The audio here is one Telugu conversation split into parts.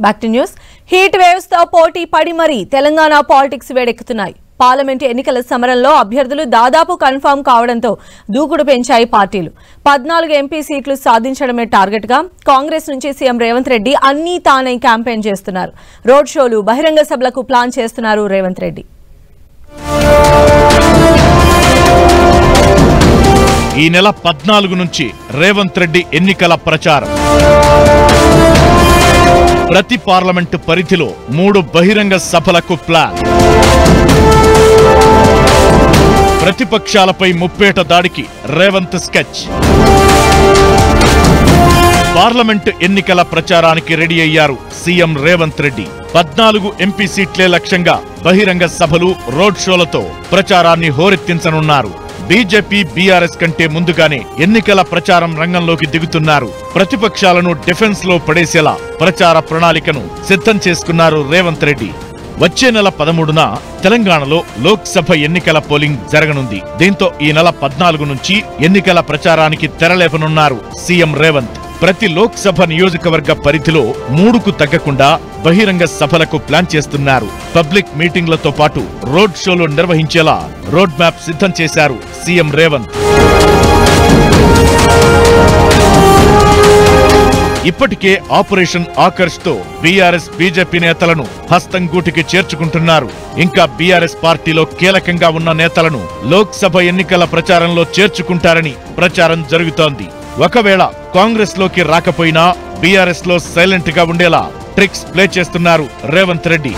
Back to news. Heat waves తో పోటీ పడి మరీ తెలంగాణ పాలిటిక్స్ వేడెక్కుతున్నాయి. పార్లమెంటు ఎన్నికల సమరంలో అభ్యర్థులు దాదాపు కన్ఫర్మ్ కావడంతో దూకుడు పెంచాయి పార్టీలు. 14 ఎంపీ సీట్లు సాధించడమే టార్గెట్ గా కాంగ్రెస్ నుంచి సీఎం రేవంత్ రెడ్డి అన్నీ తానై క్యాంపెయిన్ చేస్తున్నారు. రోడ్ షోలు, బహిరంగ సభలకు ప్లాన్ చేస్తున్నారు రేవంత్ రెడ్డి. ఈ నెల 14 నుంచి రేవంత్ రెడ్డి ఎన్నికల ప్రచారం. ప్రతి పార్లమెంటు పరిధిలో 3 బహిరంగ సభలకు ప్లాన్. ప్రతిపక్షాలపై ముప్పేట దాడికి రేవంత్ స్కెచ్. పార్లమెంటు ఎన్నికల ప్రచారానికి రెడీ అయ్యారు సీఎం రేవంత్ రెడ్డి. 14 ఎంపీ సీట్లే లక్ష్యంగా బహిరంగ సభలు, రోడ్ షోలతో ప్రచారాన్ని హోరెత్తించనున్నారు. బీజేపీ, బీఆర్ఎస్ కంటే ముందుగానే ఎన్నికల ప్రచారం రంగంలోకి దిగుతున్నారు. ప్రతిపక్షాలను డిఫెన్స్ లో పడేసేలా ప్రచార ప్రణాళికను సిద్ధం చేసుకున్నారు రేవంత్ రెడ్డి. వచ్చే నెల 13న తెలంగాణలో లోక్సభ ఎన్నికల పోలింగ్ జరగనుంది. దీంతో ఈ నెల 14 నుంచి ఎన్నికల ప్రచారానికి తెరలేపనున్నారు సీఎం రేవంత్. ప్రతి లోక్సభ నియోజకవర్గ పరిధిలో 3కు తగ్గకుండా బహిరంగ సభలకు ప్లాన్ చేస్తున్నారు. పబ్లిక్ మీటింగ్లతో పాటు రోడ్ షోలు నిర్వహించేలా రోడ్ మ్యాప్ సిద్ధం చేశారు సీఎం రేవంత్. ఇప్పటికే ఆపరేషన్ ఆకర్ష్ తో బీఆర్ఎస్, బీజేపీ నేతలను హస్తం గూటికి చేర్చుకుంటున్నారు. ఇంకా బీఆర్ఎస్ పార్టీలో కీలకంగా ఉన్న నేతలను లోక్సభ ఎన్నికల ప్రచారంలో చేర్చుకుంటారని ప్రచారం జరుగుతోంది. ఒకవేళ కాంగ్రెస్ లోకి రాకపోయినా బీఆర్ఎస్ లో సైలెంట్ గా ఉండేలా ట్రిక్స్ ప్లే చేస్తున్నారు రేవంత్ రెడ్డి.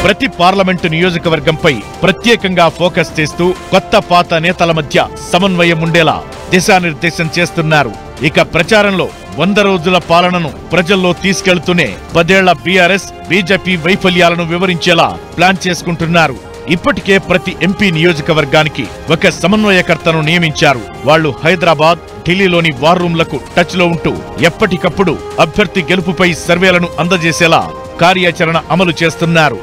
ప్రతి పార్లమెంటు నియోజకవర్గంపై ప్రత్యేకంగా ఫోకస్ చేస్తూ కొత్త పాత నేతల మధ్య సమన్వయం ఉండేలా దిశానిర్దేశం చేస్తున్నారు. ఇక ప్రచారంలో 100 రోజుల పాలనను ప్రజల్లో తీసుకెళ్తూనే 10 ఏళ్ల బీఆర్ఎస్, బీజేపీ వైఫల్యాలను వివరించేలా ప్లాన్ చేసుకుంటున్నారు. ఇప్పటికే ప్రతి ఎంపీ నియోజకవర్గానికి ఒక సమన్వయకర్తను నియమించారు. వాళ్లు హైదరాబాద్, ఢిల్లీలోని వార్ రూమ్లకు టచ్ లో ఉంటూ ఎప్పటికప్పుడు అభ్యర్థి గెలుపుపై సర్వేలను అందజేసేలా కార్యాచరణ అమలు చేస్తున్నారు.